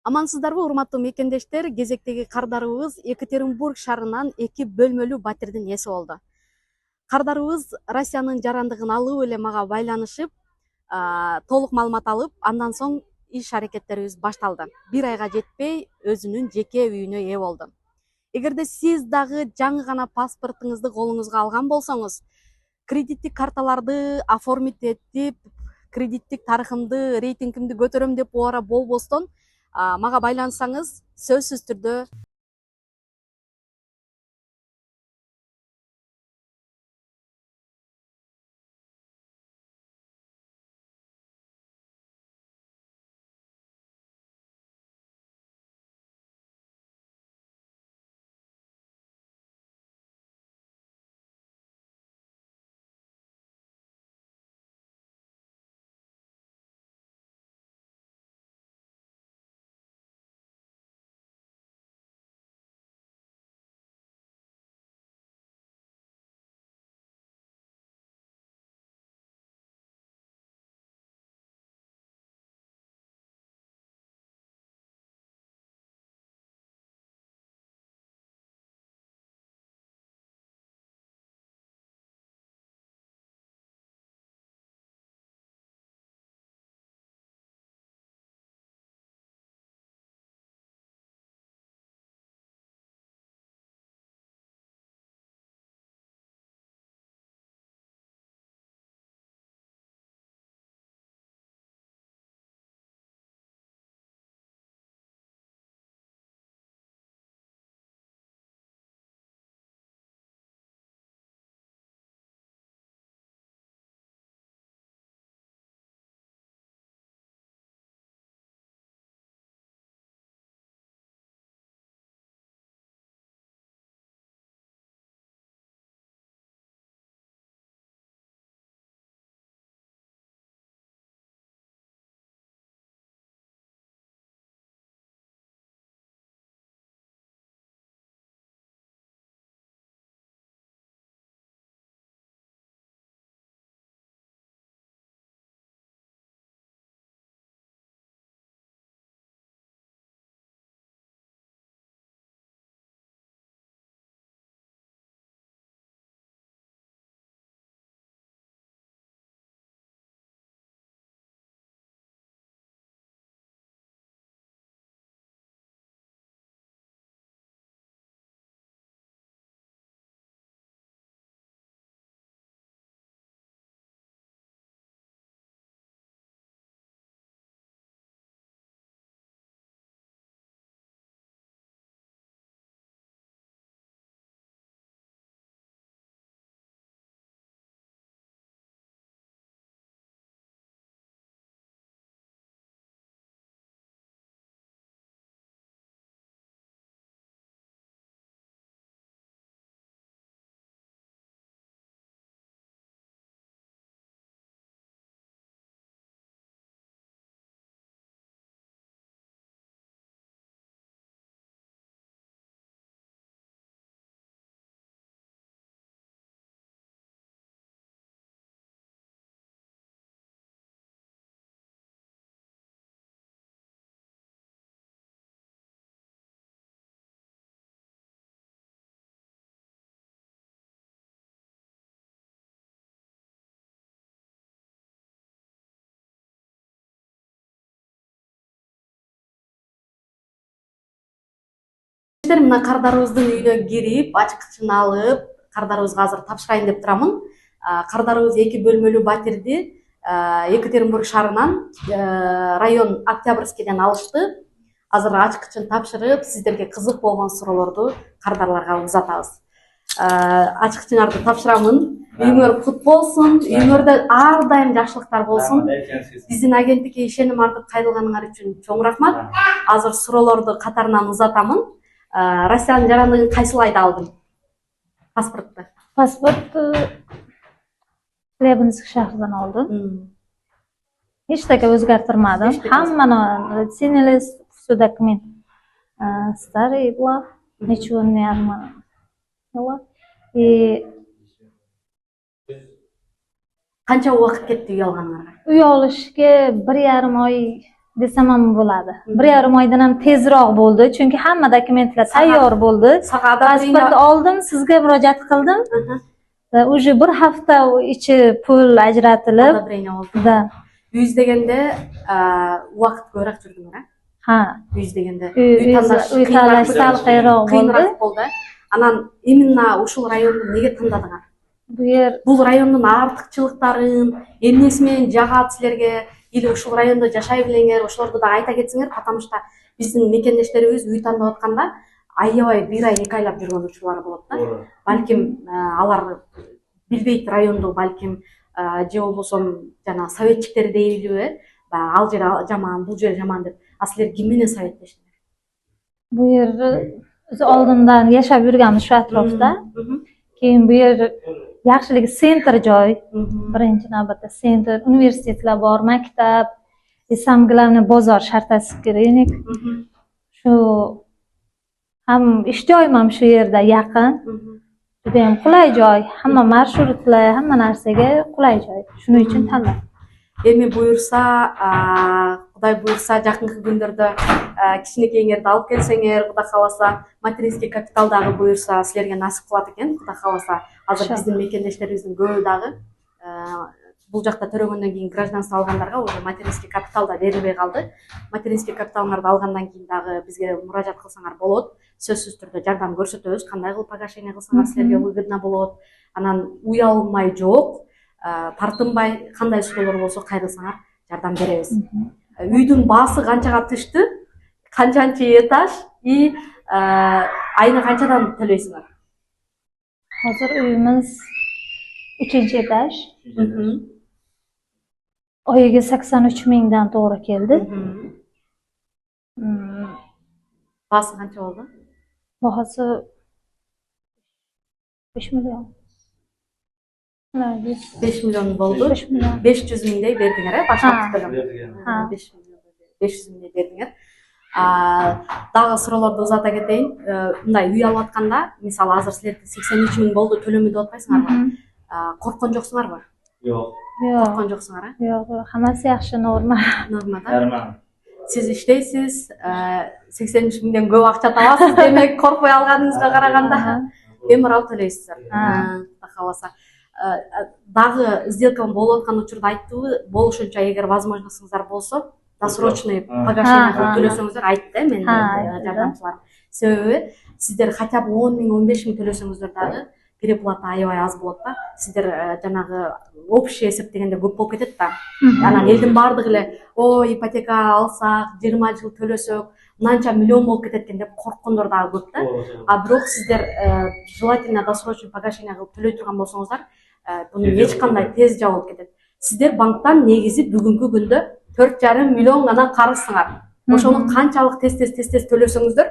Амансыздарбы, урматтуу мекендештер? Кезектеги кардарыбыз Екатеринбург шаарынан 2 бөлмөлүү батирдин ээси болду. Кардарыбыз Россиянын жарандыгын алуу эле мага байланышып, толук маалымат алып, андан соң иш аракеттерибиз башталды. 1 айга жетпей өзүнүн жеке үйүнө ээ болду. Эгерде сиз дагы жаңы гана паспортуңузду колуңузга алган болсоңуз, кредиттик карталарды оформить этип, кредиттик тарыхымды, рейтингимди көтөрөм деп убара болбостон мага байлансаңыз сөзсүз түрдө мына кардарыбыздын үйүнө кирип, ачкычын алып, кардарыбызга азыр тапшырайын деп турамын. Кардарыбыз 2 бөлмөлүү батирди Екатеринбург шаарынан район Октябрьскийден алышты. Азыр ачкычын тапшырып, сиздерге кызык болгон суроолорду кардарларга узатабыз. Ачкычыңарды тапшырамын. Үйүңөр кут болсун, үйүңөрдө ар дайым жакшылыктар болсун. Биздин агенттикке ишеним артып кайрылганыңар үчүн чоң рахмат. Азыр суроолорду катарынан узатамын. Россиянын жарандыгын кайсыл айда алдым? Паспортты. Паспорт Лебенск шаарынан алдым. Эчтеке өзгөртүрмадым. Хамманы сенеле все документ старый была, ничего не было. И Канча убакыт кетти үй алганыңарга? үй алышке 1,5 ай desam ham bo'ladi. 1,5 oydan ham tezroq bo'ldi, chunki hamma dokumentlar tayyor bo'ldi. Pasport oldim, sizga murojaat qildim. Va уже bir hafta ichi pul ajratilib, da uyingiz deganda vaqt ko'proq yurdinglar. Ha, uyingiz deganda uy tanlash sal qiyinroq bo'ldi. Anan именно ушул районду неге тандадыңар? Бул райондун артыкчылыктарын эмнеси менен жагат силерге, или ушул райондо жашай билеңер, ошолорду да айта кетсеңер, потому что биздин мекендештерибиз үй тандап атканда аябай 1 ай 2 айлап жүргөн учурлар болот да. Балким алар билбейт районду, балким же болбосо жана советчиктер дейбилби, ал жер жаман, бул жер жаман деп. А силер ким менен советтештиңер? Bu yer biz oldindan yashab yurganmiz shu atrofda. Keyin bu yer yaxshiligi sentr joy. Birinchi navbatda sentr, universitetlar bor, maktab, самое главное bozor Shartasivka rayoniq. Shu ham ish joyim ham shu yerda yaqin. Juda ham qulay joy, hamma marshrutlar, hamma narsaga qulay joy. Shuning uchun tanladim. Эми буюрса, Кудай буюрса, жакынкы күндөрдө кичинекейиңерди алып келсеңер, Кудай кааласа, материнский капиталдагы буюрса силерге насип кылат экен, Кудай кааласа. Азыр биздин мекендештерибиздин көбү дагы бул жакта төрөгөндөн кийин гражданство алгандарга уже материнский капитал да берилбей калды. Материнский капиталыңарды алгандан кийин дагы бизге муражаат кылсаңар болот. Сөзсүз түрдө жардам көрсөтөбүз, кандай кылып погашение кылсаңар силерге выгодно болот. Анан уялмай жок, тартынбай, кандай суроолор болсо кайрылсаңар жардам беребиз. Үйдүн баасы канчага түштү? Канчанчы этаж и айына канчадан төлөйсүңөр? Hozir uyimiz 3-etаж. Oyiga 83 mingdan to'g'ri keldi. Bası qancha oldu? Bahası 5 milyon. 5 milyon oldu. 5 milyon. 500 mingdey berdiңер, баштапкы төлөм. 500 миңдей берdiңер. Дагы суроолорду узата кетейин. Мындай үй алып атканда, мисалы азыр силерде 83 миң болду төлөмү деп атпайсыңарбы? Корккон жоксуңарбы? Жок. Корккон жоксуңар, Жок, хаммасы жакшы, норма. Нормада. Сиз иштейсиз, 83 миңден көп акча табасыз, демек коркпой алганыңызга караганда беморал төлөйсүздөр. Кааласа. Дагы сделка болуп аткан учурда айттыбы, болушунча эгер возможностуңуздар болсо, досрочный погашение төлөсөңүздөр айтты мен жардамчыларым. Себеби сиздер хотя бы 10 миң, 15 миң төлөсөңүздөр дагы переплата аябай аз болот да. Сиздер жанагы общий эсептегенде көп болуп кетет да. Анан элдин баардыгы эле ипотека алсак, 20 жыл төлөсөк, мынанча миллион болуп кетет экен деп корккондор дагы көп да. А бирок сиздер желательно досрочный погашение кылып төлөй турган болсоңуздар, буну эч кандай тез жабылып кетет. Сиздер банктан негизи бүгүнкү күндө 4,5 миллион гана карызсыңар. Ошону канчалык тез төлөсөңүздөр,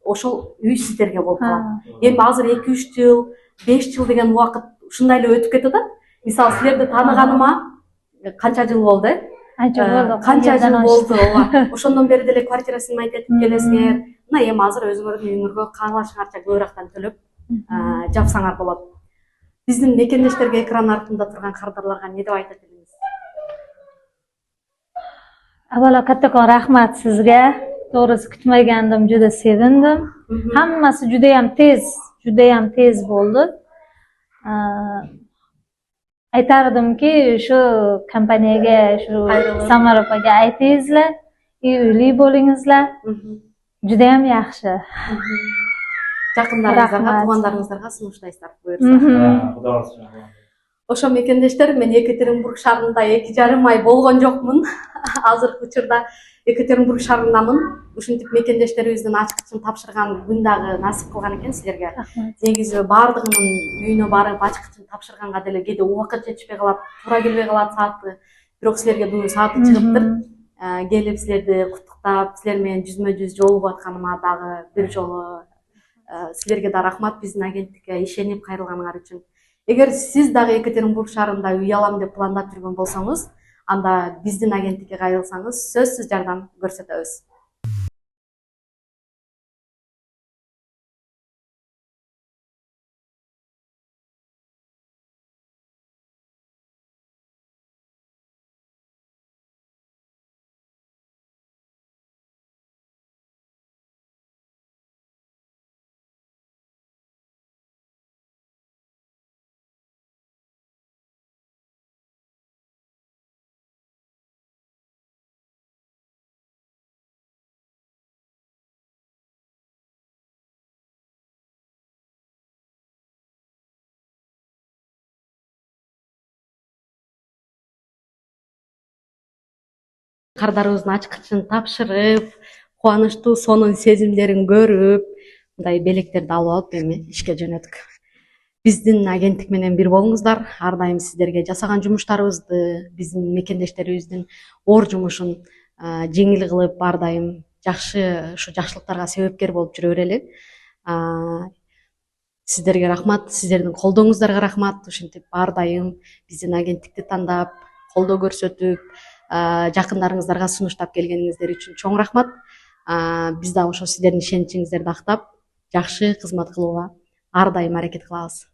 ошол үй сиздерге болуп калат. Эми азыр 2-3 жыл, 5 жыл деген убакыт ушундай эле өтүп кетип атат. Мисалы силерди тааныганыма канча жыл болду? Канча жыл болду. Ошондон бери деле квартира сыймайт этип келесиңер. Мына эми азыр өзүңөрдүн үйүңөргө каалашыңарча көбүрөөктөн төлөп жапсаңар болот. Биздин мекендештерге экран артында турган кардарларга эмне деп айтат элеңиз? Avvalo kattakon rahmat sizga. To'g'risi kutmagandim, juda sevindim. Hammasi juda ham tez bo'ldi. Aytardimki, shu kompaniyaga, shu Samar opaga aytingizlar, uyli bo'lingizlar. Juda ham yaxshi. Жакындарыңыздарга, туугандарыңыздарга сунуштайсыздар буюрса. Ошо мекендештер, мен Екатеринбург шаарында 2,5 ай болгон жокмун. Азыркы учурда Екатеринбург шаарындамын. Ушинтип мекендештерибиздин ачкычын тапшырган күн дагы насип кылган экен силерге. Негизи баардыгынын үйүнө барып ачкычын тапшырганга деле кээде убакыт жетишпей калат, туура келбей калат сааты. Бирок силерге бүгүн сааты чыгыптыр. Келип силерди куттуктап, силер менен жүзмө-жүз жолугуп атканыма дагы бир жолу силерге да рахмат, биздин агенттикке ишенип кайрылганыңар үчүн. Эгер сиз дагы Екатеринбург шаарында үй алам деп пландап жүргөн болсоңуз, анда биздин агенттикке кайрылсаңыз сөзсүз жардам көрсөтөбүз. кардарыбыздын ачкычын тапшырып, кубанычтуу сонун сезимдерин көрүп, мындай белектерди алып алып эми ишке жөнөдүк. Биздин агенттик менен бир болуңуздар. Ар дайым сиздерге жасаган жумуштарыбызды, биздин мекендештерибиздин оор жумушун жеңил кылып, ар дайым жакшы ушу жакшылыктарга себепкер болуп жүрө берели. Сиздерге рахмат, сиздердин колдооңуздарга рахмат. Ушинтип ар дайым биздин агенттикти тандап, колдоо көрсөтүп, жакындарыңыздарга сунуштап келгениңиздер үчүн чоң рахмат. Биз дагы ошо сиздердин ишеничиңиздерди актап, жакшы кызмат кылууга ар дайым аракет кылабыз.